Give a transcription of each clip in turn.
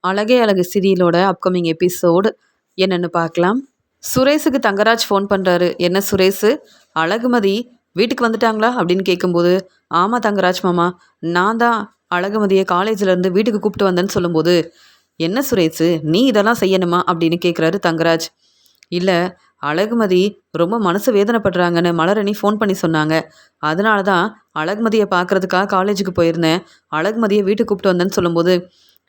அழகே அழகு சீரியலோட upcoming episode என்னன்னு பார்க்கலாம். சுரேஷுக்கு தங்கராஜ் ஃபோன் பண்ணுறாரு. என்ன சுரேஷு, அழகுமதி வீட்டுக்கு வந்துட்டாங்களா அப்படின்னு கேட்கும்போது, ஆமாம் தங்கராஜ் மாமா, நான் தான் அழகுமதியை காலேஜிலேருந்து வீட்டுக்கு கூப்பிட்டு வந்தேன்னு சொல்லும்போது, என்ன சுரேஷு நீ இதெல்லாம் செய்யணுமா அப்படின்னு கேட்குறாரு தங்கராஜ். இல்லை, அழகுமதி ரொம்ப மனசு வேதனைப்படுறாங்கன்னு மலரணி ஃபோன் பண்ணி சொன்னாங்க. அதனால தான் அழகுமதியை பார்க்குறதுக்காக காலேஜுக்கு போயிருந்தேன். அழகுமதியை வீட்டுக்கு கூப்பிட்டு வந்தேன்னு சொல்லும்போது,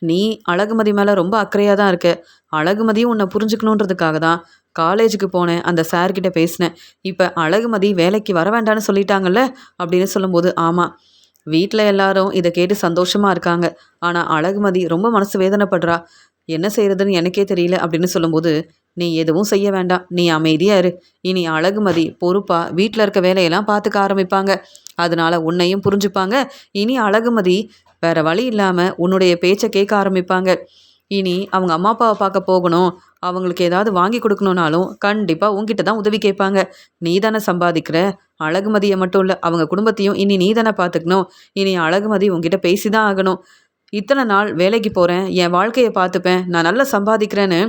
நீ அழகுமதி மேலே ரொம்ப அக்கறையாக தான் இருக்க. அழகுமதியும் உன்னை புரிஞ்சுக்கணுன்றதுக்காக தான் காலேஜுக்கு போனேன், அந்த சார்கிட்ட பேசினேன். இப்போ அழகுமதி வேலைக்கு வர வேண்டான்னு சொல்லிட்டாங்கல்ல அப்படின்னு சொல்லும்போது, ஆமாம், வீட்டில் எல்லாரும் இதை கேட்டு சந்தோஷமாக இருக்காங்க. ஆனால் அழகுமதி ரொம்ப மனசு வேதனைப்படுறா. என்ன செய்யறதுன்னு எனக்கே தெரியல அப்படின்னு சொல்லும்போது, நீ எதுவும் செய்ய வேண்டாம், நீ அமைதியா இரு. இனி அழகுமதி பொறுப்பா வீட்டில் இருக்க வேலையெல்லாம் பார்த்துக்க ஆரம்பிப்பாங்க. அதனால உன்னையும் புரிஞ்சுப்பாங்க. இனி அழகுமதி வேற வழி இல்லாமல் உன்னுடைய பேச்சை கேட்க ஆரம்பிப்பாங்க. இனி அவங்க அம்மா அப்பாவை பார்க்க போகணும், அவங்களுக்கு ஏதாவது வாங்கி கொடுக்கணுன்னாலும் கண்டிப்பாக உன்கிட்ட தான் உதவி கேட்பாங்க. நீ தானே சம்பாதிக்கிற. அழகுமதியை மட்டும் இல்லை, அவங்க குடும்பத்தையும் இனி நீ தானே பார்த்துக்கணும். இனி அழகுமதி உன்கிட்ட பேசி தான் ஆகணும். இத்தனை நாள் வேலைக்கு போகிறேன், என் வாழ்க்கையை பார்த்துப்பேன், நான் நல்லா சம்பாதிக்கிறேன்னு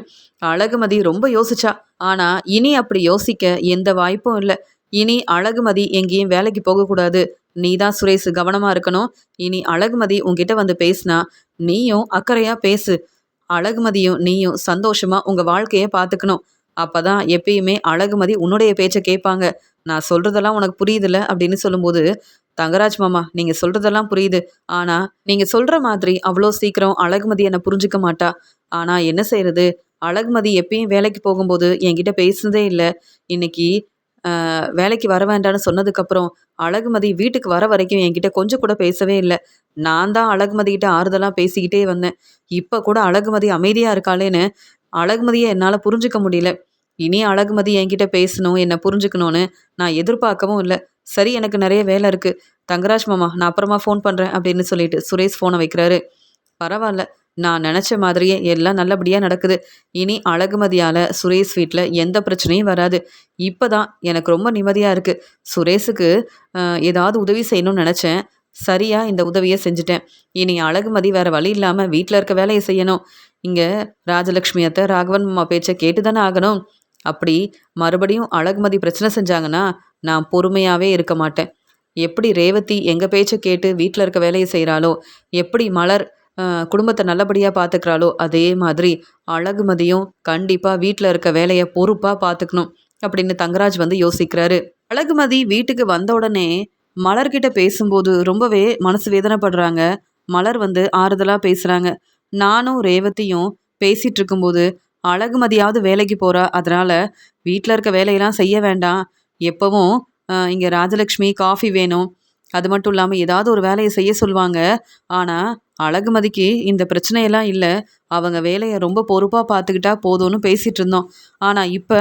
அழகுமதி ரொம்ப யோசிச்சா. ஆனால் இனி அப்படி யோசிக்க எந்த வாய்ப்பும் இல்லை. இனி அழகுமதி எங்கேயும் வேலைக்கு போகக்கூடாது. நீ தான் சுரேஷ் கவனமாக இருக்கணும். இனி அழகுமதி உங்ககிட்ட வந்து பேசினா நீயும் அக்கறையாக பேசு. அழகுமதியும் நீயும் சந்தோஷமாக உங்கள் வாழ்க்கையை பார்த்துக்கணும். அப்போ தான் எப்பயுமே அழகுமதி உன்னுடைய பேச்சை கேட்பாங்க. நான் சொல்கிறதெல்லாம் உனக்கு புரியுதுல்ல அப்படின்னு சொல்லும்போது, தங்கராஜ் மாமா, நீங்கள் சொல்கிறதெல்லாம் புரியுது. ஆனால் நீங்கள் சொல்கிற மாதிரி அவ்வளோ சீக்கிரம் அழகுமதி என்னை புரிஞ்சுக்க மாட்டா. ஆனால் என்ன செய்கிறது, அழகுமதி எப்பயும் வேலைக்கு போகும்போது என்கிட்ட பேசுனதே இல்லை. இன்னைக்கு வேலைக்கு வர வேண்டான்னு சொன்னதுக்கப்புறம் அழகுமதி வீட்டுக்கு வர வரைக்கும் என்கிட்ட கொஞ்சம் கூட பேசவே இல்லை. நான் தான் அழகுமதிக்கிட்ட ஆறுதலாக பேசிக்கிட்டே வந்தேன். இப்போ கூட அழகுமதி அமைதியாக இருக்காளேன்னு அழகுமதியை என்னால் புரிஞ்சுக்க முடியல. இனி அழகுமதி என்கிட்ட பேசணும், என்னை புரிஞ்சுக்கணும்னு நான் எதிர்பார்க்கவும் இல்லை. சரி, எனக்கு நிறைய வேலை இருக்குது தங்கராஜ் மாமா, நான் அப்புறமா ஃபோன் பண்ணுறேன் அப்படின்னு சொல்லிட்டு சுரேஷ் ஃபோனை வைக்கிறாரு. பரவாயில்ல, நான் நினச்ச மாதிரியே எல்லாம் நல்லபடியாக நடக்குது. இனி அழகுமதியால் சுரேஷ் வீட்டில் எந்த பிரச்சனையும் வராது. இப்போ தான் எனக்கு ரொம்ப நிம்மதியாக இருக்குது. சுரேஷுக்கு ஏதாவது உதவி செய்யணும்னு நினச்சேன். சரியா இந்த உதவியை செஞ்சுட்டேன். இனி அழகுமதி வேறு வழி இல்லாமல் வீட்டில் இருக்க வேலையை செய்யணும். இங்கே ராஜலக்ஷ்மி அத்தை ராகவன் மாமா பேச்சை கேட்டு தானே ஆகணும். அப்படி மறுபடியும் அழகுமதி பிரச்சனை செஞ்சாங்கன்னா நான் பொறுமையாகவே இருக்க மாட்டேன். எப்படி ரேவதி எங்கள் பேச்சை கேட்டு வீட்டில் இருக்க வேலையை செய்கிறாளோ, எப்படி மலர் குடும்பத்தை நல்லபடியாக பார்த்துக்கிறாளோ, அதே மாதிரி அழகுமதியும் கண்டிப்பாக வீட்டில் இருக்க வேலையை பொறுப்பாக பார்த்துக்கணும் அப்படின்னு தங்கராஜ் வந்து யோசிக்கிறாரு. அழகுமதி வீட்டுக்கு வந்த உடனே மலர்கிட்ட பேசும்போது ரொம்பவே மனசு வேதனைப்படுறாங்க. மலர் வந்து ஆறுதலாக பேசுகிறாங்க. நானும் ரேவதியும் பேசிகிட்டு இருக்கும்போது, அழகுமதியாவது வேலைக்கு போகிறா, அதனால் வீட்டில் இருக்க வேலையெல்லாம் செய்ய வேண்டாம். எப்போவும் இங்கே ராஜலக்ஷ்மி காஃபி வேணும், அது மட்டும் இல்லாமல் ஏதாவது ஒரு வேலையை செய்ய சொல்லுவாங்க. ஆனால் அழகுமதிக்கு இந்த பிரச்சனையெல்லாம் இல்லை. அவங்க வேலையை ரொம்ப பொறுப்பாக பார்த்துக்கிட்டா போதும்னு பேசிகிட்டு இருந்தோம். ஆனால் இப்போ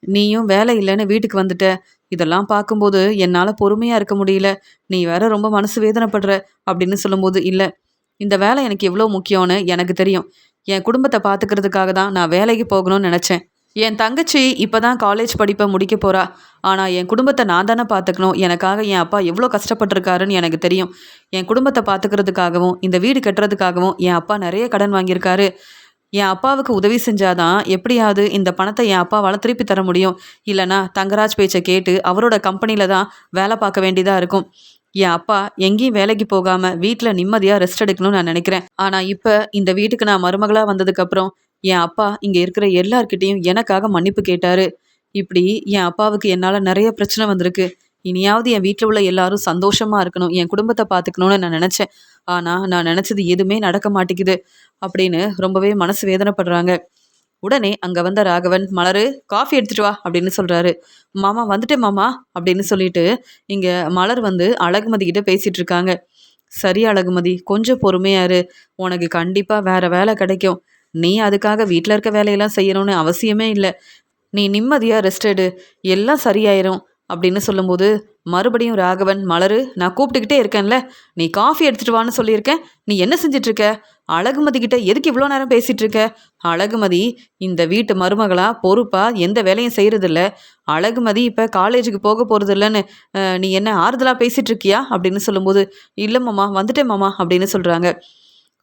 நீயும் வேலை இல்லைன்னு வீட்டுக்கு வந்துட்ட. இதெல்லாம் பார்க்கும்போது என்னால் பொறுமையாக இருக்க முடியல. நீ வேற ரொம்ப மனசு வேதனைப்படுற அப்படின்னு சொல்லும்போது, இல்லை, இந்த வேலை எனக்கு எவ்வளோ முக்கியம்னு எனக்கு தெரியும். என் குடும்பத்தை பார்த்துக்கிறதுக்காக தான் நான் வேலைக்கு போகணும்னு நினச்சேன். என் தங்கச்சி இப்போ தான் காலேஜ் படிப்பை முடிக்க போகிறா. ஆனால் என் குடும்பத்தை நான் தானே பார்த்துக்கணும். எனக்காக என் அப்பா எவ்வளோ கஷ்டப்பட்டிருக்காருன்னு எனக்கு தெரியும். என் குடும்பத்தை பார்த்துக்கிறதுக்காகவும் இந்த வீடு கட்டுறதுக்காகவும் என் அப்பா நிறைய கடன் வாங்கியிருக்காரு. என் அப்பாவுக்கு உதவி செஞ்சாதான் எப்படியாவது இந்த பணத்தை என் அப்பாவால் திருப்பி தர முடியும். இல்லைனா தங்கராஜ் பேச்சை கேட்டு அவரோட கம்பெனியில் தான் வேலை பார்க்க வேண்டியதாக இருக்கும். என் அப்பா எங்கேயும் வேலைக்கு போகாமல் வீட்டில் நிம்மதியாக ரெஸ்ட் எடுக்கணும்னு நான் நினைக்கிறேன். ஆனால் இப்போ இந்த வீட்டுக்கு நான் மருமகளாக வந்ததுக்கப்புறம் என் அப்பா இங்கே இருக்கிற எல்லார்கிட்டேயும் எனக்காக மன்னிப்பு கேட்டார். இப்படி என் அப்பாவுக்கு என்னால் நிறைய பிரச்சனை வந்திருக்கு. இனியாவது என் வீட்டில் உள்ள எல்லாரும் சந்தோஷமாக இருக்கணும், என் குடும்பத்தை பார்த்துக்கணும்னு நான் நினச்சேன். ஆனால் நான் நினச்சது எதுவுமே நடக்க மாட்டேங்குது அப்படின்னு ரொம்பவே மனசு வேதனைப்படுறாங்க. உடனே அங்கே வந்த ராகவன், மலரு காஃபி எடுத்துகிட்டு வா அப்படின்னு சொல்கிறாரு. மாமா வந்துட்டேன் மாமா அப்படின்னு சொல்லிட்டு இங்கே மலர் வந்து அழகுமதி கிட்ட பேசிகிட்டு இருக்காங்க. சரி அழகுமதி, கொஞ்சம் பொறுமையாரு, உனக்கு கண்டிப்பாக வேறு வேலை கிடைக்கும். நீ அதுக்காக வீட்டில் இருக்க வேலையெல்லாம் செய்யணும்னு அவசியமே இல்லை. நீ நிம்மதியாக ரெஸ்ட் எடு, எல்லாம் சரியாயிரும் அப்படின்னு சொல்லும்போது, மறுபடியும் ராகவன், மலரு நான் கூப்பிட்டுக்கிட்டே இருக்கேன்ல, நீ காஃபி எடுத்துகிட்டு வான்னு சொல்லியிருக்கேன், நீ என்ன செஞ்சிட்ருக்க? அழகுமதி கிட்ட எதுக்கு இவ்வளோ நேரம் பேசிகிட்டு இருக்க? அழகுமதி இந்த வீட்டு மருமகளாக பொறுப்பாக எந்த வேலையும் செய்கிறதில்ல. அழகுமதி இப்போ காலேஜுக்கு போக போகிறது இல்லைன்னு நீ என்ன ஆறுதலாக பேசிகிட்டு இருக்கியா அப்படின்னு சொல்லும்போது, இல்லை மாமா வந்துட்டேன் மாமா அப்படின்னு சொல்கிறாங்க.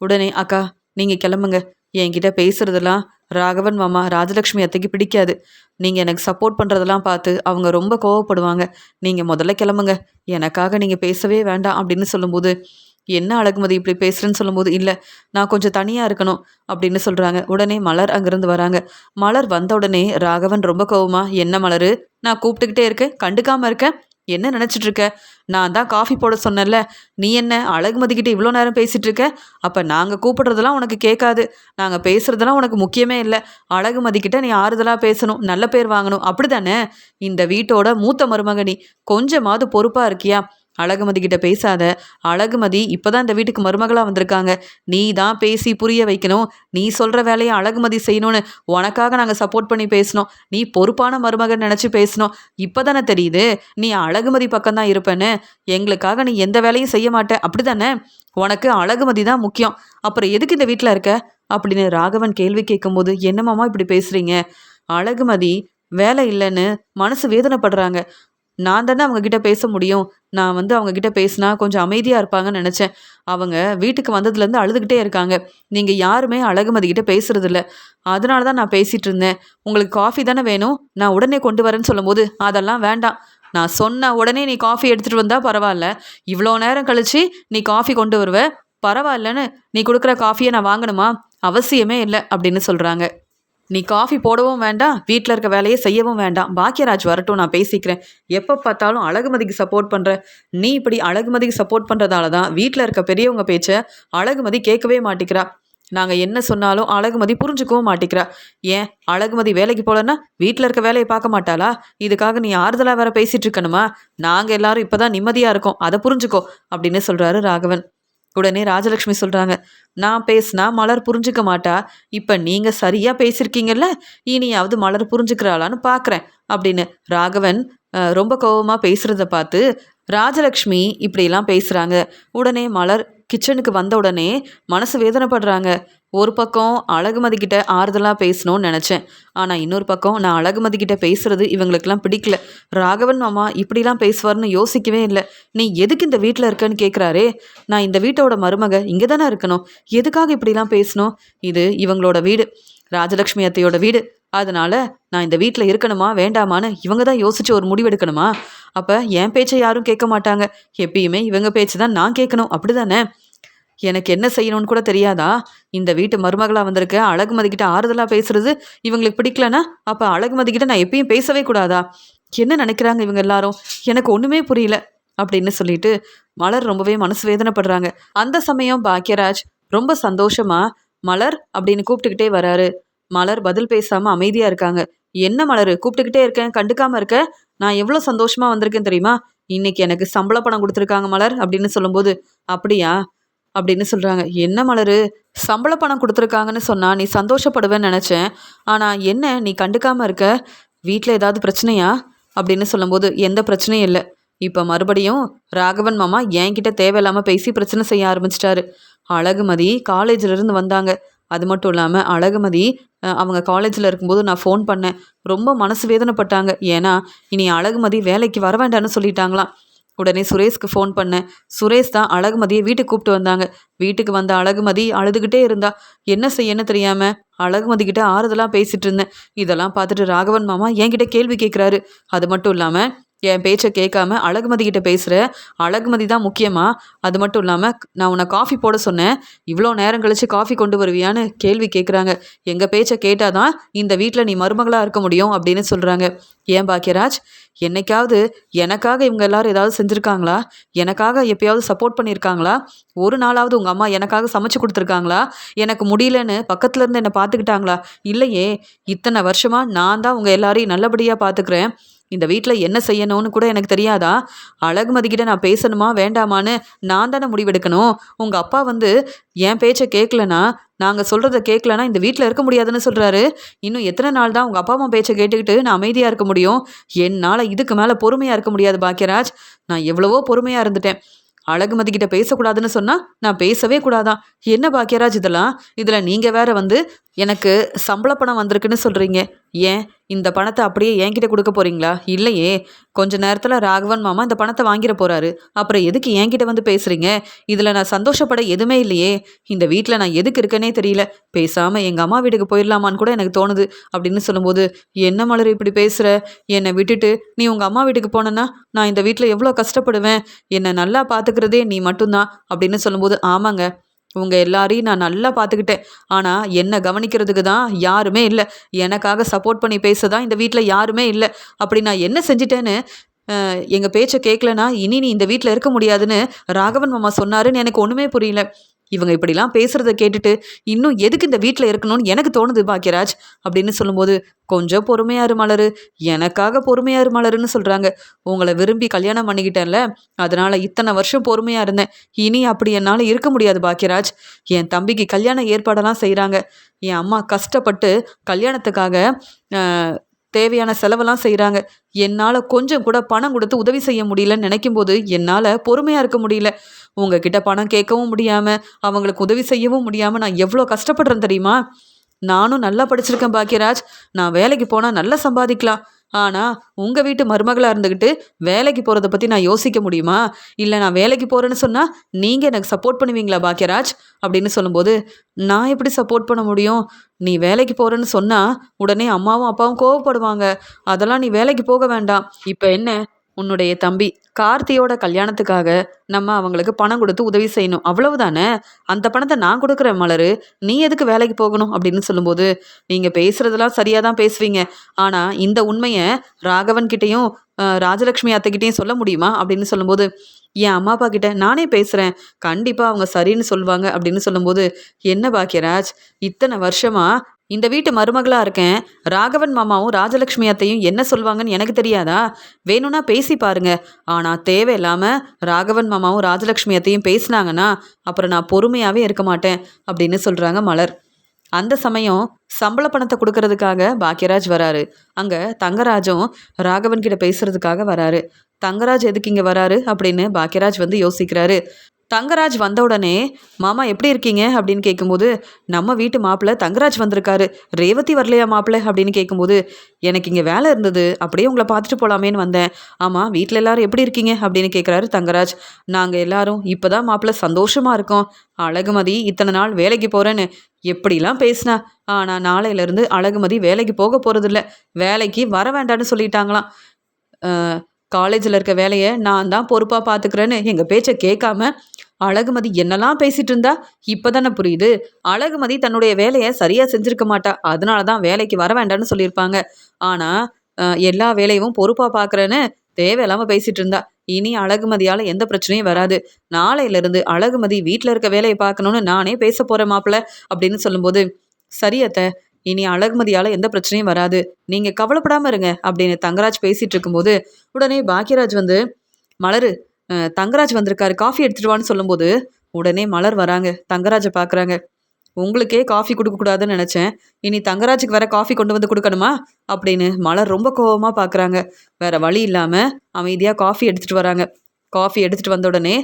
உடனே, அக்கா நீங்கள் கிளம்புங்க, என்கிட்ட பேசுறதெல்லாம் ராகவன் மாமா ராஜலக்ஷ்மி அத்தைக்கு பிடிக்காது. நீங்கள் எனக்கு சப்போர்ட் பண்ணுறதெல்லாம் பார்த்து அவங்க ரொம்ப கோவப்படுவாங்க. நீங்கள் முதல்ல கிளம்புங்க. எனக்காக நீங்கள் பேசவே வேண்டாம் அப்படின்னு சொல்லும்போது, என்ன அழகுமதி இப்படி பேசுகிறேன்னு சொல்லும்போது, இல்லை நான் கொஞ்சம் தனியாக இருக்கணும் அப்படின்னு சொல்கிறாங்க. உடனே மலர் அங்கேருந்து வராங்க. மலர் வந்த உடனே ராகவன் ரொம்ப கோவமா, என்ன மலரு, நான் கூப்பிட்டுக்கிட்டே இருக்கேன் கண்டுக்காமல் இருக்கேன், என்ன நினச்சிட்டு இருக்க? நான் தான் காஃபி போட சொன்னேன்ல, நீ என்ன அழகுமதிக்கிட்ட இவ்வளோ நேரம் பேசிகிட்டு இருக்க? அப்போ நாங்கள் கூப்பிடுறதெல்லாம் உனக்கு கேட்காது, நாங்கள் பேசுகிறதெல்லாம் உனக்கு முக்கியமே இல்லை. அழகுமதிக்கிட்ட நீ ஆறுதலாக பேசணும், நல்ல பேர் வாங்கணும், அப்படி தானே? இந்த வீட்டோட மூத்த மருமக நீ, கொஞ்சமாவது பொறுப்பாக இருக்கியா? அழகுமதி கிட்ட பேசாத. அழகுமதி இப்போதான் இந்த வீட்டுக்கு மருமகளாக வந்திருக்காங்க. நீ தான் பேசி புரிய வைக்கணும். நீ சொல்கிற வேலையை அழகுமதி செய்யணும்னு உனக்காக நாங்கள் சப்போர்ட் பண்ணி பேசினோம். நீ பொறுப்பான மருமகன் நினச்சி பேசினோம். இப்போ தானே தெரியுது நீ அழகுமதி பக்கம்தான் இருப்பேன்னு. எங்களுக்காக நீ எந்த வேலையும் செய்ய மாட்ட, அப்படி தானே? உனக்கு அழகுமதி தான் முக்கியம். அப்புறம் எதுக்கு இந்த வீட்டில் இருக்க அப்படின்னு ராகவன் கேள்வி கேட்கும்போது, என்னமாமா இப்படி பேசுகிறீங்க? அழகுமதி வேலை இல்லைன்னு மனசு வேதனைப்படுறாங்க. நான் தானே அவங்கக்கிட்ட பேச முடியும். நான் அவங்கக்கிட்ட பேசினா கொஞ்சம் அமைதியாக இருப்பாங்கன்னு நினச்சேன். அவங்க வீட்டுக்கு வந்ததுலேருந்து அழுதுகிட்டே இருக்காங்க. நீங்கள் யாருமே அழகுமதிக்கிட்ட பேசுகிறதில்ல. அதனால தான் நான் பேசிகிட்டு இருந்தேன். உங்களுக்கு காஃபி தானே வேணும், நான் உடனே கொண்டு வரேன்னு சொல்லும்போது, அதெல்லாம் வேண்டாம். நான் சொன்ன உடனே நீ காஃபி எடுத்துகிட்டு வந்தால் பரவாயில்ல. இவ்வளோ நேரம் கழித்து நீ காஃபி கொண்டு வருவ, பரவாயில்லன்னு நீ கொடுக்குற காஃபியை நான் வாங்கணுமா? அவசியமே இல்லை அப்படின்னு சொல்கிறாங்க. நீ காஃபி போடவும் வேண்டாம், வீட்டில் இருக்க வேலையை செய்யவும் வேண்டாம். பாக்கியராஜ் வரட்டும், நான் பேசிக்கிறேன். எப்போ பார்த்தாலும் அழகுமதிக்கு சப்போர்ட் பண்ணுற நீ, இப்படி அழகுமதிக்கு சப்போர்ட் பண்ணுறதால தான் வீட்டில் இருக்க பெரியவங்க பேச்சை அழகுமதி கேட்கவே மாட்டிக்கிறா. நாங்கள் என்ன சொன்னாலும் அழகுமதி புரிஞ்சுக்கவும் மாட்டிக்கிறா. ஏன் அழகுமதி வேலைக்கு போகலன்னா வீட்டில் இருக்க வேலையை பார்க்க மாட்டாளா? இதுக்காக நீ ஆறுதலாக வேற பேசிகிட்டு இருக்கணுமா? நாங்கள் எல்லாரும் இப்போ தான் நிம்மதியாக இருக்கோம், அதை புரிஞ்சுக்கோ அப்படின்னு சொல்கிறாரு ராகவன். உடனே ராஜலக்ஷ்மி சொல்கிறாங்க, நான் பேசினா மலர் புரிஞ்சுக்க மாட்டா. இப்போ நீங்கள் சரியாக பேசியிருக்கீங்கல்ல, இனியாவது மலர் புரிஞ்சுக்கிறாளான்னு பார்க்குறேன் அப்படின்னு ராகவன் ரொம்ப கோபமாக பேசுகிறத பார்த்து ராஜலக்ஷ்மி இப்படிலாம் பேசுகிறாங்க. உடனே மலர் கிச்சனுக்கு வந்த உடனே மனசு வேதனைப்படுறாங்க. ஒரு பக்கம் அழகுமதிக்கிட்ட ஆறுதலாக பேசணும்னு நினச்சேன். ஆனால் இன்னொரு பக்கம் நான் அழகுமதிக்கிட்ட பேசுகிறது இவங்களுக்கெல்லாம் பிடிக்கல. ராகவன் மாமா இப்படிலாம் பேசுவார்னு யோசிக்கவே இல்லை. நீ எதுக்கு இந்த வீட்டில் இருக்கன்னு கேட்குறாரே. நான் இந்த வீட்டோட மருமக, இங்கே தானே இருக்கணும். எதுக்காக இப்படிலாம் பேசணும்? இது இவங்களோட வீடு, ராஜலக்ஷ்மி அத்தையோட வீடு. அதனால் நான் இந்த வீட்டில் இருக்கணுமா வேண்டாமான்னு இவங்க தான் யோசித்து ஒரு முடிவெடுக்கணுமா? அப்போ என் பேச்சை யாரும் கேட்க மாட்டாங்க. எப்பயுமே இவங்க பேச்சு தான் நான் கேட்கணும், அப்படி தானே? எனக்கு என்ன செய்யணும்னு கூட தெரியாதா? இந்த வீட்டு மருமகளாக வந்திருக்க அழகுமதிக்கிட்ட ஆறுதலாக பேசுறது இவங்களுக்கு பிடிக்கலன்னா அப்போ அழகுமதிக்கிட்ட நான் எப்பயும் பேசவே கூடாதா? என்ன நினைக்கிறாங்க இவங்க எல்லாரும்? எனக்கு ஒன்றுமே புரியல அப்படின்னு சொல்லிட்டு மலர் ரொம்பவே மனசு வேதனைப்படுறாங்க. அந்த சமயம் பாக்கியராஜ் ரொம்ப சந்தோஷமா மலர் அப்படின்னு கூப்பிட்டுக்கிட்டே வராரு. மலர் பதில் பேசாமல் அமைதியாக இருக்காங்க. என்ன மலர், கூப்பிட்டுக்கிட்டே இருக்கேன் கண்டுக்காமல் இருக்க? நான் எவ்வளோ சந்தோஷமாக வந்திருக்கேன் தெரியுமா? இன்னைக்கு எனக்கு சம்பள பணம் கொடுத்துருக்காங்க மலர் அப்படின்னு சொல்லும்போது, அப்படியா அப்படின்னு சொல்கிறாங்க. என்ன மலரு, சம்பள பணம் கொடுத்துருக்காங்கன்னு சொன்னால் நீ சந்தோஷப்படுவேன்னு நினச்சேன். ஆனால் என்ன நீ கண்டுக்காமல் இருக்க? வீட்டில் ஏதாவது பிரச்சனையா அப்படின்னு சொல்லும்போது, எந்த பிரச்சனையும் இல்லை. இப்போ மறுபடியும் ராகவன் மாமா என்கிட்ட தேவையில்லாமல் பேசி பிரச்சனை செய்ய ஆரம்பிச்சிட்டாரு. அழகுமதி காலேஜிலேருந்து வந்தாங்க. அது மட்டும் இல்லாமல் அழகுமதி அவங்க காலேஜில் இருக்கும்போது நான் ஃபோன் பண்ணேன். ரொம்ப மனசு வேதனைப்பட்டாங்க. ஏன்னா இனி அழகுமதி வேலைக்கு வர வேண்டாம்னு சொல்லிட்டாங்களாம். உடனே சுரேஷ்க்கு ஃபோன் பண்ணேன். சுரேஷ் தான் அழகுமதியை வீட்டுக்கு கூப்பிட்டு வந்தாங்க. வீட்டுக்கு வந்த அழகுமதி அழுதுகிட்டே இருந்தா. என்ன செய்யன்னு தெரியாமல் அழகுமதி கிட்ட ஆறுதலாக பேசிகிட்டு இருந்தேன். இதெல்லாம் பார்த்துட்டு ராகவன் மாமா என்கிட்ட கேள்வி கேட்குறாரு. அது மட்டும் இல்லாமல் என் பேச்சை கேட்காம அழகுமதி கிட்ட பேசுகிற, அழகுமதி தான் முக்கியமா? அது மட்டும் இல்லாமல் நான் உன்னை காஃபி போட சொன்னேன், இவ்வளோ நேரம் கழித்து காஃபி கொண்டு வருவியான்னு கேள்வி கேட்குறாங்க. எங்கள் பேச்சை கேட்டால் தான் இந்த வீட்டில் நீ மருமகளாக இருக்க முடியும் அப்படின்னு சொல்கிறாங்க. ஏன் பாக்கியராஜ், என்னைக்காவது எனக்காக இவங்க எல்லாரும் ஏதாவது செஞ்சுருக்காங்களா? எனக்காக எப்பயாவது சப்போர்ட் பண்ணியிருக்காங்களா? ஒரு நாளாவது உங்கள் அம்மா எனக்காக சமைச்சு கொடுத்துருக்காங்களா? எனக்கு முடியலன்னு பக்கத்துல இருந்து என்னை பார்த்துக்கிட்டாங்களா? இல்லையே. இத்தனை வருஷமாக நான் தான் உங்கள் எல்லாரையும் நல்லபடியாக பார்த்துக்கிறேன். இந்த வீட்டில் என்ன செய்யணும்னு கூட எனக்கு தெரியாதா? அழகுமதிக்கிட்ட நான் பேசணுமா வேண்டாமான்னு நான் தானே முடிவெடுக்கணும். உங்கள் அப்பா என் பேச்சை கேட்கலனா, நாங்கள் சொல்கிறத கேட்கலனா இந்த வீட்டில் இருக்க முடியாதுன்னு சொல்கிறாரு. இன்னும் எத்தனை நாள் தான் உங்கள் அப்பா அம்மா பேச்சை கேட்டுக்கிட்டு நான் அமைதியாக இருக்க முடியும்? என்னால் இதுக்கு மேலே பொறுமையாக இருக்க முடியாது பாக்கியராஜ். நான் எவ்வளவோ பொறுமையாக இருந்துட்டேன். அழகுமதி கிட்ட பேசக்கூடாதுன்னு சொன்னால் நான் பேசவே கூடாதான். என்ன பாக்கியராஜ் இதெல்லாம்? இதில் நீங்கள் வேற எனக்கு சம்பள பணம் வந்திருக்குன்னு சொல்கிறீங்க. ஏன் இந்த பணத்தை அப்படியே என்கிட்ட கொடுக்க போறீங்களா? இல்லையே. கொஞ்ச நேரத்தில் ராகவன் மாமா இந்த பணத்தை வாங்கிட போறாரு. அப்புறம் எதுக்கு என்கிட்ட வந்து பேசுறீங்க? இதில் நான் சந்தோஷப்பட எதுவுமே இல்லையே. இந்த வீட்டில் நான் எதுக்கு இருக்கேனே தெரியல. பேசாமல் எங்கள் அம்மா வீட்டுக்கு போயிடலாமான்னு கூட எனக்கு தோணுது அப்படின்னு சொல்லும்போது, என்ன மலர் இப்படி பேசுகிற? என்னை விட்டுட்டு நீ உங்கள் அம்மா வீட்டுக்கு போனேன்னா நான் இந்த வீட்டில் எவ்வளோ கஷ்டப்படுவேன். என்னை நல்லா பார்த்துக்கிறதே நீ மட்டும்தான் அப்படின்னு சொல்லும்போது, ஆமாங்க, உங்கள் எல்லாரையும் நான் நல்லா பார்த்துக்கிட்டேன். ஆனால் என்னை கவனிக்கிறதுக்கு தான் யாருமே இல்லை. எனக்காக சப்போர்ட் பண்ணி பேச தான் இந்த வீட்டில் யாருமே இல்லை. அப்படி நான் என்ன செஞ்சிட்டேன்னு எங்கள் பேச்சை கேட்கலனா இனி நீ இந்த வீட்டில் இருக்க முடியாதுன்னு ராகவன் மாமா சொன்னாருன்னு எனக்கு ஒன்றுமே புரியல. இவங்க இப்படிலாம் பேசுகிறத கேட்டுட்டு இன்னும் எதுக்கு இந்த வீட்டில் இருக்கணும்னு எனக்கு தோணுது பாக்கியராஜ் அப்படின்னு சொல்லும்போது, கொஞ்சம் பொறுமையாரு மலரு, எனக்காக பொறுமையாரு மலருன்னு சொல்கிறாங்க. உங்களை விரும்பி கல்யாணம் பண்ணிக்கிட்டேன்ல, அதனால் இத்தனை வருஷம் பொறுமையாக இருந்தேன். இனி அப்படி என்னால் இருக்க முடியாது பாக்கியராஜ். என் தம்பிக்கு கல்யாண ஏற்பாடெல்லாம் செய்கிறாங்க. என் அம்மா கஷ்டப்பட்டு கல்யாணத்துக்காக தேவையான செலவெல்லாம் செய்கிறாங்க. என்னால் கொஞ்சம் கூட பணம் கொடுத்து உதவி செய்ய முடியலன்னு நினைக்கும்போது என்னால் பொறுமையாக இருக்க முடியல. உங்ககிட்ட பணம் கேட்கவும் முடியாமல் அவங்களுக்கு உதவி செய்யவும் முடியாமல் நான் எவ்வளோ கஷ்டப்படுறேன் தெரியுமா? நானும் நல்லா படிச்சிருக்கேன் பாக்கியராஜ். நான் வேலைக்கு போனால் நல்லா சம்பாதிக்கலாம். ஆனால் உங்கள் வீட்டு மருமகளாக இருந்துக்கிட்டு வேலைக்கு போகிறத பற்றி நான் யோசிக்க முடியுமா? இல்லை நான் வேலைக்கு போகிறேன்னு சொன்னால் நீங்கள் எனக்கு சப்போர்ட் பண்ணுவீங்களா பாக்கியராஜ் அப்படின்னு சொல்லும்போது, நான் எப்படி சப்போர்ட் பண்ண முடியும்? நீ வேலைக்கு போகிறேன்னு சொன்னால் உடனே அம்மாவும் அப்பாவும் கோவப்படுவாங்க. அதெல்லாம் நீ வேலைக்கு போக வேண்டாம். இப்போ என்ன, உன்னுடைய தம்பி கார்த்தியோட கல்யாணத்துக்காக நம்ம அவங்களுக்கு பணம் கொடுத்து உதவி செய்யணும், அவ்வளவுதானே. அந்த பணத்தை நான் கொடுக்குறேன் மலரு, நீ எதுக்கு வேலைக்கு போகணும் அப்படின்னு சொல்லும்போது, நீங்கள் பேசுகிறதெல்லாம் சரியாக தான் பேசுவீங்க. ஆனால் இந்த உண்மையை ராகவன் கிட்டேயும் ராஜலக்ஷ்மி அத்தைக்கிட்டேயும் சொல்ல முடியுமா அப்படின்னு சொல்லும்போது, என் அம்மா அப்பா கிட்ட நானே பேசுகிறேன், கண்டிப்பாக அவங்க சரின்னு சொல்லுவாங்க அப்படின்னு சொல்லும்போது, என்ன பாக்கியராஜ், இத்தனை வருஷமா இந்த வீட்டு மருமகளாக இருக்கேன். ராகவன் மாமாவும் ராஜலக்ஷ்மி அத்தையும் என்ன சொல்வாங்கன்னு எனக்கு தெரியாதா? வேணும்னா பேசி பாருங்க. ஆனால் தேவையில்லாமல் ராகவன் மாமாவும் ராஜலக்ஷ்மி அத்தையும் பேசினாங்கன்னா அப்புறம் நான் பொறுமையாகவே இருக்க மாட்டேன் அப்படின்னு சொல்கிறாங்க மலர். அந்த சமயம் சம்பள பணத்தை கொடுக்கறதுக்காக பாக்கியராஜ் வராரு. அங்கே தங்கராஜும் ராகவன் கிட்ட பேசுறதுக்காக வராரு. தங்கராஜ் எதுக்கு இங்கே வராரு அப்படின்னு பாக்கியராஜ் வந்து யோசிக்கிறாரு. தங்கராஜ் வந்த உடனே, மாமா எப்படி இருக்கீங்க அப்படின்னு கேட்கும்போது, நம்ம வீட்டு மாப்பிள்ளை தங்கராஜ் வந்திருக்காரு, ரேவதி வரலையா மாப்பிள்ளை அப்படின்னு கேட்கும்போது, எனக்கு இங்கே வேலை இருந்தது, அப்படியே உங்களை பார்த்துட்டு போகலாமேன்னு வந்தேன். ஆமாம், வீட்டில் எல்லாரும் எப்படி இருக்கீங்க அப்படின்னு கேட்குறாரு தங்கராஜ். நாங்கள் எல்லாரும் இப்போ தான் மாப்பிள்ளை சந்தோஷமாக இருக்கோம். அழகுமதி இத்தனை நாள் வேலைக்கு போகிறேன்னு எப்படிலாம் பேசினா, ஆனால் நாளையிலேருந்து அழகுமதி வேலைக்கு போக போகிறதில்ல, வேலைக்கு வர வேண்டான்னு சொல்லிட்டாங்களாம். காலேஜில் இருக்க வேலையை நான் தான் பொறுப்பாக பார்த்துக்கிறேன்னு எங்கள் பேச்சை கேட்காம அழகுமதி என்னெல்லாம் பேசிகிட்டு இருந்தா இப்போ தானே புரியுது. அழகுமதி தன்னுடைய வேலையை சரியாக செஞ்சுருக்க மாட்டா, அதனால தான் வேலைக்கு வர வேண்டாம்னு சொல்லியிருப்பாங்க. ஆனால் எல்லா வேலையும் பொறுப்பாக பார்க்குறேன்னு தேவையில்லாமல் பேசிகிட்டு இருந்தா. இனி அழகுமதியால் எந்த பிரச்சனையும் வராது. நாளையிலேருந்து அழகுமதி வீட்டில் இருக்க வேலையை பார்க்கணுன்னு நானே பேச போகிறேன் மாப்பிள்ளை அப்படின்னு சொல்லும்போது, சரியத்த, இனி அழகுமதியால் எந்த பிரச்சனையும் வராது, நீங்கள் கவலைப்படாமல் இருங்க அப்படின்னு தங்கராஜ் பேசிகிட்டு இருக்கும்போது, உடனே பாக்கியராஜ் வந்து, மலரு தங்கராஜ் வந்திருக்காரு, காஃபி எடுத்துகிட்டு வான்னு சொல்லும்போது, உடனே மலர் வராங்க, தங்கராஜை பார்க்குறாங்க. உங்களுக்கே காஃபி கொடுக்கக்கூடாதுன்னு நினச்சேன், இனி தங்கராஜுக்கு வேற காஃபி கொண்டு வந்து கொடுக்கணுமா அப்படின்னு மலர் ரொம்ப கோபமாக பார்க்குறாங்க. வேற வழி இல்லாமல் அமைதியாக காஃபி எடுத்துகிட்டு வராங்க. காஃபி எடுத்துகிட்டு வந்த உடனே,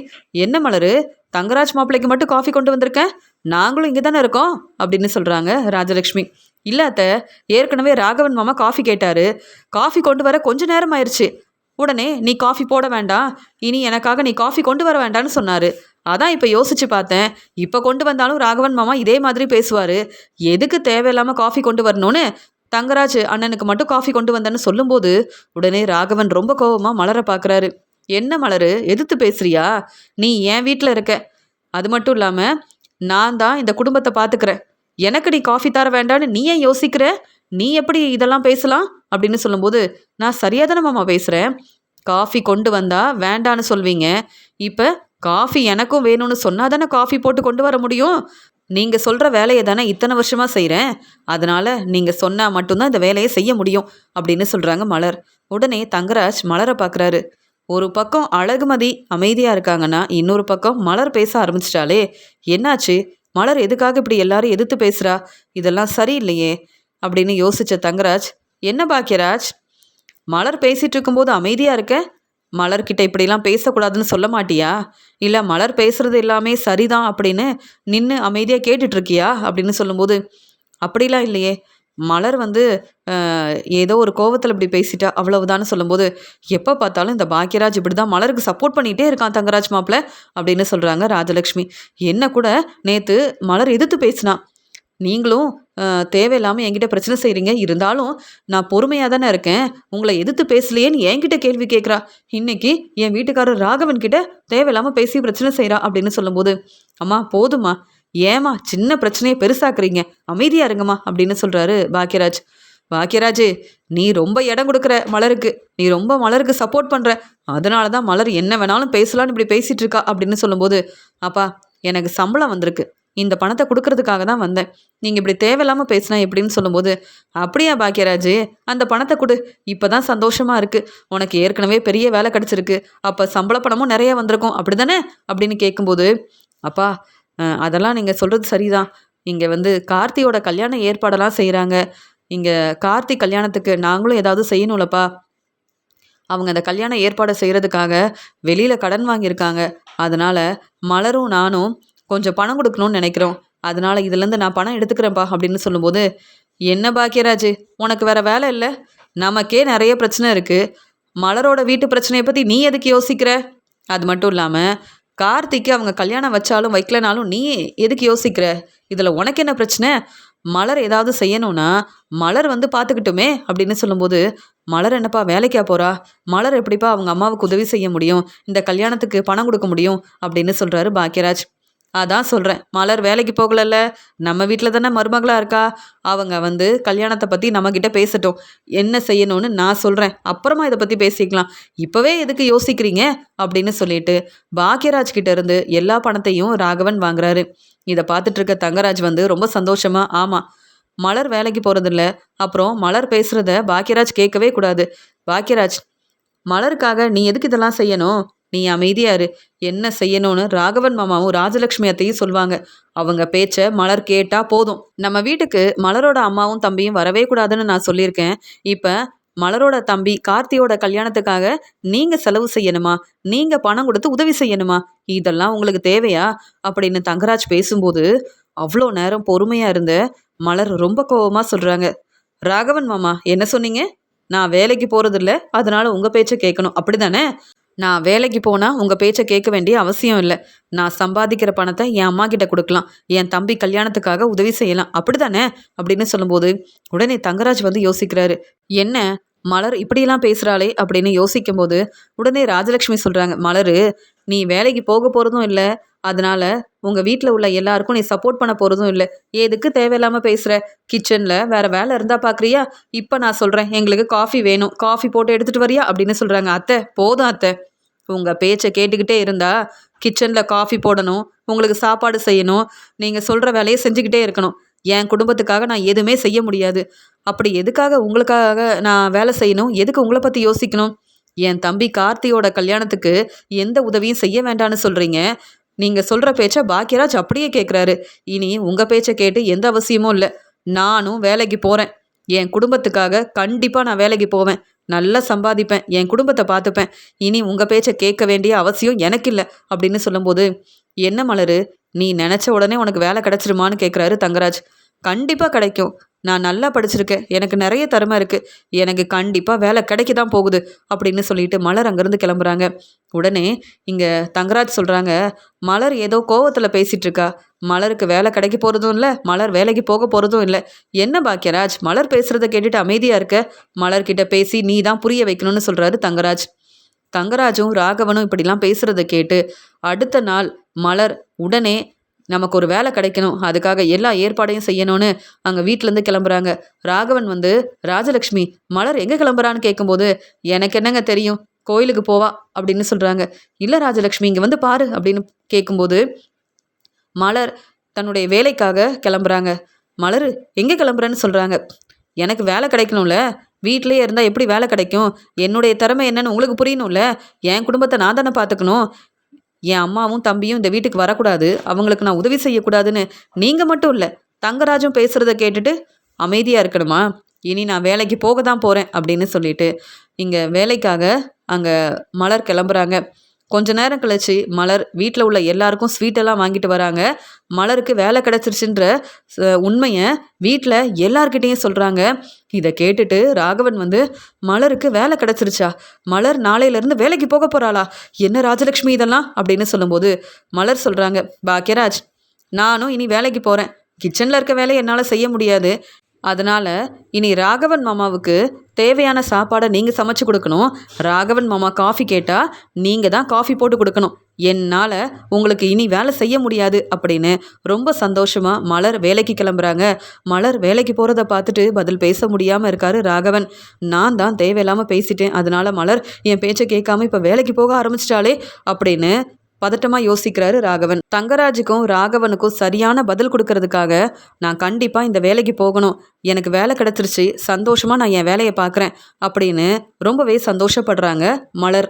என்ன மலரு, தங்கராஜ் மாப்பிள்ளைக்கு மட்டும் காஃபி கொண்டு வந்திருக்கேன், நாங்களும் இங்கே தானே இருக்கோம் அப்படின்னு சொல்கிறாங்க ராஜலக்ஷ்மி. இல்லை அத்தை, ஏற்கனவே ராகவன் மாமா காஃபி கேட்டார், காஃபி கொண்டு வர கொஞ்ச நேரம் ஆயிடுச்சு. உடனே நீ காஃபி போட வேண்டாம், இனி எனக்காக நீ காஃபி கொண்டு வர வேண்டான்னு சொன்னார். அதான் இப்போ யோசிச்சு பார்த்தேன், இப்போ கொண்டு வந்தாலும் ராகவன் மாமா இதே மாதிரி பேசுவார், எதுக்கு தேவையில்லாமல் காஃபி கொண்டு வரணும்னு தங்கராஜ் அண்ணனுக்கு மட்டும் காஃபி கொண்டு வந்தேன்னு சொல்லும்போது, உடனே ராகவன் ரொம்ப கோபமாக மலரை பார்க்குறாரு. என்ன மலரு, எதிர்த்து பேசுறியா? நீ என் வீட்டில் இருக்க, அது மட்டும் இல்லாமல் நான் தான் இந்த குடும்பத்தை பார்த்துக்கிறேன், எனக்கு நீ காஃபி தர வேண்டான்னு நீ ஏன் யோசிக்கிற? நீ எப்படி இதெல்லாம் பேசலாம் அப்படின்னு சொல்லும்போது, நான் சரியாக தானே மாமா பேசுகிறேன், காஃபி கொண்டு வந்தா வேண்டான்னு சொல்வீங்க, இப்போ காஃபி எனக்கும் வேணும்னு சொன்னால் தானே காஃபி போட்டு கொண்டு வர முடியும். நீங்கள் சொல்கிற வேலையை தானே இத்தனை வருஷமாக செய்கிறேன், அதனால் நீங்கள் சொன்னால் மட்டும்தான் இந்த வேலையை செய்ய முடியும் அப்படின்னு சொல்கிறாங்க மலர். உடனே தங்கராஜ் மலரை பார்க்குறாரு. ஒரு பக்கம் அழகுமதி அமைதியாக இருக்காங்கன்னா, இன்னொரு பக்கம் மலர் பேச ஆரம்பிச்சிட்டாலே, என்னாச்சு, மலர் எதுக்காக இப்படி எல்லாரும் எதிர்த்து பேசுகிறா, இதெல்லாம் சரியில்லையே அப்படின்னு யோசித்த தங்கராஜ், என்ன பாக்கியராஜ், மலர் பேசிகிட்டு இருக்கும்போது அமைதியாக இருக்க, மலர்கிட்ட இப்படிலாம் பேசக்கூடாதுன்னு சொல்ல மாட்டியா, இல்லை மலர் பேசுகிறது எல்லாமே சரிதான் அப்படின்னு நின்று அமைதியாக கேட்டுட்ருக்கியா அப்படின்னு சொல்லும்போது, அப்படிலாம் இல்லையே, மலர் வந்து ஏதோ ஒரு கோவத்தில் இப்படி பேசிட்டா அவ்வளவுதான்னு சொல்லும்போது, எப்போ பார்த்தாலும் இந்த பாக்கியராஜ் இப்படி தான் மலருக்கு சப்போர்ட் பண்ணிகிட்டே இருக்கான் தங்கராஜ் மாப்பிள்ள அப்படின்னு சொல்கிறாங்க ராஜலக்ஷ்மி. என்ன கூட நேற்று மலர் எதிர்த்து பேசினா, நீங்களும் தேவையில்லாமல் என்கிட்ட பிரச்சனை செய்கிறீங்க, இருந்தாலும் நான் பொறுமையாக தானே இருக்கேன், உங்களை எதிர்த்து பேசலையேன்னு என்கிட்ட கேள்வி கேட்குறா. இன்னைக்கு என் வீட்டுக்காரர் ராகவன் கிட்ட தேவையில்லாமல் பேசி பிரச்சனை செய்கிறா அப்படின்னு சொல்லும்போது, அம்மா போதுமா, ஏமா சின்ன பிரச்சனையை பெருசாக்குறீங்க, அமைதியா இருங்கம்மா அப்படின்னு சொல்றாரு பாக்கியராஜ். பாக்கியராஜ், நீ ரொம்ப இடம் கொடுக்குற மலருக்கு, நீ ரொம்ப மலருக்கு சப்போர்ட் பண்ற, அதனால தான் மலர் என்ன வேணாலும் பேசலான்னு இப்படி பேசிட்டு இருக்கா அப்படின்னு சொல்லும்போது, அப்பா எனக்கு சம்பளம் வந்திருக்கு, இந்த பணத்தை கொடுக்கறதுக்காக தான் வந்தேன், நீங்கள் இப்படி தேவையில்லாமல் பேசினா எப்படின்னு சொல்லும்போது, அப்படியா பாக்கியராஜ், அந்த பணத்தை கொடு, இப்போ தான் சந்தோஷமாக இருக்குது, உனக்கு ஏற்கனவே பெரிய வேலை கிடச்சிருக்கு, அப்போ சம்பள பணமும் நிறைய வந்திருக்கும் அப்படி தானே அப்படின்னு கேட்கும்போது, அப்பா அதெல்லாம் நீங்கள் சொல்கிறது சரிதான், இங்கே வந்து கார்த்தியோட கல்யாண ஏற்பாடெல்லாம் செய்கிறாங்க, இங்கே கார்த்தி கல்யாணத்துக்கு நாங்களும் ஏதாவது செய்யணும்லப்பா, அவங்க அந்த கல்யாண ஏற்பாடை செய்கிறதுக்காக வெளியில் கடன் வாங்கியிருக்காங்க, அதனால் மலரும் நானும் கொஞ்சம் பணம் கொடுக்கணும்னு நினைக்கிறோம், அதனால் இதுலேருந்து நான் பணம் எடுத்துக்கிறேன்ப்பா அப்படின்னு சொல்லும்போது, என்ன பாக்கியராஜ் உனக்கு வேறு வேலை இல்லை, நமக்கே நிறைய பிரச்சனை இருக்குது, மலரோட வீட்டு பிரச்சனையை பற்றி நீ எதுக்கு யோசிக்கிற, அது மட்டும் இல்லாமல் கார்த்திக்கு அவங்க கல்யாணம் வச்சாலும் வைக்கலனாலும் நீ எதுக்கு யோசிக்கிற, இதில் உனக்கு என்ன பிரச்சனை, மலர் ஏதாவது செய்யணும்னா மலர் வந்து பார்த்துக்கிட்டுமே அப்படின்னு சொல்லும்போது, மலர் என்னப்பா வேலைக்கா போகிறா, மலர் எப்படிப்பா அவங்க அம்மாவுக்கு உதவி செய்ய முடியும், இந்த கல்யாணத்துக்கு பணம் கொடுக்க முடியும் அப்படின்னு சொல்கிறாரு பாக்கியராஜ். அதான் சொல்கிறேன், மலர் வேலைக்கு போகலல்ல, நம்ம வீட்டில் தானே மருமகளாக இருக்கா, அவங்க வந்து கல்யாணத்தை பற்றி நம்மக்கிட்ட பேசட்டும், என்ன செய்யணும்னு நான் சொல்கிறேன், அப்புறமா இதை பற்றி பேசிக்கலாம், இப்போவே எதுக்கு யோசிக்கிறீங்க அப்படின்னு சொல்லிட்டு பாக்கியராஜ் கிட்ட இருந்து எல்லா பணத்தையும் ராகவன் வாங்குறாரு. இதை பார்த்துட்டு இருக்க தங்கராஜ் வந்து ரொம்ப சந்தோஷமா, ஆமாம் மலர் வேலைக்கு போகிறதில்ல, அப்புறம் மலர் பேசுகிறத பாக்கியராஜ் கேட்கவே கூடாது, பாக்கியராஜ் மலருக்காக நீ எதுக்கு இதெல்லாம் செய்யணும், நீ அமைதியா இரு, என்ன செய்யணும்னு ராகவன் மாமாவும் ராஜலட்சுமி அத்தையும் சொல்லுவாங்க, அவங்க பேச்சை மலர் கேட்டா போதும், நம்ம வீட்டுக்கு மலரோட அம்மாவும் தம்பியும் வரவே கூடாதுன்னு நான் சொல்லியிருக்கேன், இப்போ மலரோட தம்பி கார்த்தியோட கல்யாணத்துக்காக நீங்க செலவு செய்யணுமா, நீங்க பணம் கொடுத்து உதவி செய்யணுமா, இதெல்லாம் உங்களுக்கு தேவையா அப்படின்னு தங்கராஜ் பேசும்போது அவ்வளோ நேரம் பொறுமையா இருந்த மலர் ரொம்ப கோபமா சொல்றாங்க, ராகவன் மாமா என்ன சொன்னீங்க, நான் வேலைக்கு போறதில்ல, அதனால உங்க பேச்சை கேட்கணும் அப்படிதானே, நான் வேலைக்கு போனால் உங்கள் பேச்சை கேட்க வேண்டிய அவசியம் இல்லை, நான் சம்பாதிக்கிற பணத்தை என் அம்மா கிட்ட கொடுக்கலாம், என் தம்பி கல்யாணத்துக்காக உதவி செய்யலாம் அப்படிதானே அப்படின்னு சொல்லும்போது உடனே தங்கராஜ் வந்து யோசிக்கிறாரு, என்ன மலர் இப்படியெல்லாம் பேசுகிறாளே அப்படின்னு யோசிக்கும்போது உடனே ராஜலக்ஷ்மி சொல்கிறாங்க, மலர் நீ வேலைக்கு போக போகிறதும் இல்லை, அதனால உங்கள் வீட்டில் உள்ள எல்லாருக்கும் நீ சப்போர்ட் பண்ண போகிறதும் இல்லை, எதுக்கு தேவையில்லாமல் பேசுகிற, கிச்சனில் வேறு வேலை இருந்தால் பார்க்குறியா, இப்போ நான் சொல்கிறேன் எங்களுக்கு காஃபி வேணும், காஃபி போட்டு எடுத்துகிட்டு வரியா அப்படின்னு சொல்கிறாங்க, அத்தை போதும் அத்தை, உங்கள் பேச்சை கேட்டுக்கிட்டே இருந்தா கிச்சனில் காஃபி போடணும், உங்களுக்கு சாப்பாடு செய்யணும், நீங்கள் சொல்கிற வேலையை செஞ்சுக்கிட்டே இருக்கணும், என் குடும்பத்துக்காக நான் எதுவுமே செய்ய முடியாது, அப்படி எதுக்காக உங்களுக்காக நான் வேலை செய்யணும், எதுக்கு உங்களை பற்றி யோசிக்கணும், என் தம்பி கார்த்தியோட கல்யாணத்துக்கு எந்த உதவியும் செய்ய வேண்டான்னு சொல்கிறீங்க, நீங்கள் சொல்கிற பேச்சை பாக்கியராஜ் அப்படியே கேட்குறாரு, இனி உங்கள் பேச்சை கேட்டு எந்த அவசியமும் இல்லை, நானும் வேலைக்கு போகிறேன், என் குடும்பத்துக்காக கண்டிப்பாக நான் வேலைக்கு போவேன், நல்லா சம்பாதிப்பேன், என் குடும்பத்தை பார்த்துப்பேன், இனி உங்கள் பேச்சை கேட்க வேண்டிய அவசியம் எனக்கு இல்லை அப்படின்னு சொல்லும்போது, என்ன மலரு நீ நினச்ச உடனே உனக்கு வேலை கிடச்சிருமான்னு கேட்குறாரு தங்கராஜ். கண்டிப்பாக கிடைக்கும், நான் நல்லா படிச்சிருக்கேன், எனக்கு நிறைய திறமை இருக்குது, எனக்கு கண்டிப்பாக வேலை கிடைக்க தான் போகுது அப்படின்னு சொல்லிட்டு மலர் அங்கேருந்து கிளம்புறாங்க. உடனே இங்கே தங்கராஜ் சொல்கிறாங்க, மலர் ஏதோ கோவத்தில் பேசிகிட்டு இருக்கா, மலருக்கு வேலை கிடைக்க போகிறதும் இல்லை, மலர் வேலைக்கு போக போகிறதும் இல்லை, என்ன பாக்கியராஜ் மலர் பேசுகிறத கேட்டுட்டு அமைதியாக இருக்க, மலர்கிட்ட பேசி நீ தான் புரிய வைக்கணும்னு சொல்கிறாரு தங்கராஜ். தங்கராஜும் ராகவனும் இப்படிலாம் பேசுகிறத கேட்டு அடுத்த நாள் மலர் உடனே நமக்கு ஒரு வேலை கிடைக்கணும், அதுக்காக எல்லா ஏற்பாடையும் செய்யணும்னு அங்கே வீட்டிலேருந்து கிளம்புறாங்க. ராகவன் வந்து ராஜலக்ஷ்மி மலர் எங்கே கிளம்புறான்னு கேட்கும்போது, எனக்கு என்னங்க தெரியும், கோயிலுக்கு போவா அப்படின்னு சொல்கிறாங்க. இல்லை ராஜலக்ஷ்மி இங்கே வந்து பாரு அப்படின்னு கேட்கும்போது மலர் தன்னுடைய வேலைக்காக கிளம்புறாங்க. மலர் எங்கே கிளம்புறேன்னு சொல்கிறாங்க. எனக்கு வேலை கிடைக்கணும்ல, வீட்டிலே இருந்தால் எப்படி வேலை கிடைக்கும், என்னுடைய திறமை என்னன்னு உங்களுக்கு புரியணும்ல, என் குடும்பத்தை நான் தானே பார்த்துக்கணும், என் அம்மாவும் தம்பியும் இந்த வீட்டுக்கு வரக்கூடாது, அவங்களுக்கு நான் உதவி செய்யக்கூடாதுன்னு நீங்கள் மட்டும் இல்லை தங்கராஜும் பேசுகிறத கேட்டுட்டு அமைதியாக இருக்கணுமா, இனி நான் வேலைக்கு போக தான் போகிறேன் அப்படின்னு சொல்லிட்டு இங்கே வேலைக்காக அங்கே மலர் கிளம்புறாங்க. கொஞ்ச நேரம் கழிச்சு மலர் வீட்டில் உள்ள எல்லாருக்கும் ஸ்வீட்டெல்லாம் வாங்கிட்டு வராங்க. மலருக்கு வேலை கிடச்சிருச்சுன்ற உண்மையை வீட்டில் எல்லார்கிட்டேயும் சொல்கிறாங்க. இதை கேட்டுட்டு ராகவன் வந்து, மலருக்கு வேலை கிடச்சிருச்சா? மலர் நாளையிலேருந்து வேலைக்கு போக போகிறாளா? என்ன ராஜலக்ஷ்மி இதெல்லாம் அப்படின்னு சொல்லும்போது மலர் சொல்கிறாங்க, பாக்யராஜ், நானும் இனி வேலைக்கு போகிறேன். கிச்சனில் இருக்க வேலையை என்னால் செய்ய முடியாது. அதனால் இனி ராகவன் மாமாவுக்கு தேவையான சாப்பாடை நீங்கள் சமைச்சு கொடுக்கணும். ராகவன் மாமா காஃபி கேட்டால் நீங்கள் தான் காஃபி போட்டு கொடுக்கணும். என்னால் உங்களுக்கு இனி வேலை செய்ய முடியாது அப்படின்னு ரொம்ப சந்தோஷமாக மலர் வேலைக்கு கிளம்புறாங்க. மலர் வேலைக்கு போகிறத பார்த்துட்டு பதில் பேச முடியாமல் இருக்காரு ராகவன். நான் தான் தேவையில்லாமல் பேசிட்டேன், அதனால் மலர் என் பேச்சை கேட்காம இப்போ வேலைக்கு போக ஆரம்பிச்சிட்டாளே அப்படின்னு பதட்டமாக யோசிக்கிறாரு ராகவன். தங்கராஜுக்கும் ராகவனுக்கும் சரியான பதில் கொடுக்கறதுக்காக நான் கண்டிப்பாக இந்த வேலைக்கு போகணும், எனக்கு வேலை கிடச்சிருச்சு, சந்தோஷமாக நான் என் வேலையை பார்க்குறேன் அப்படின்னு ரொம்பவே சந்தோஷப்படுறாங்க மலர்.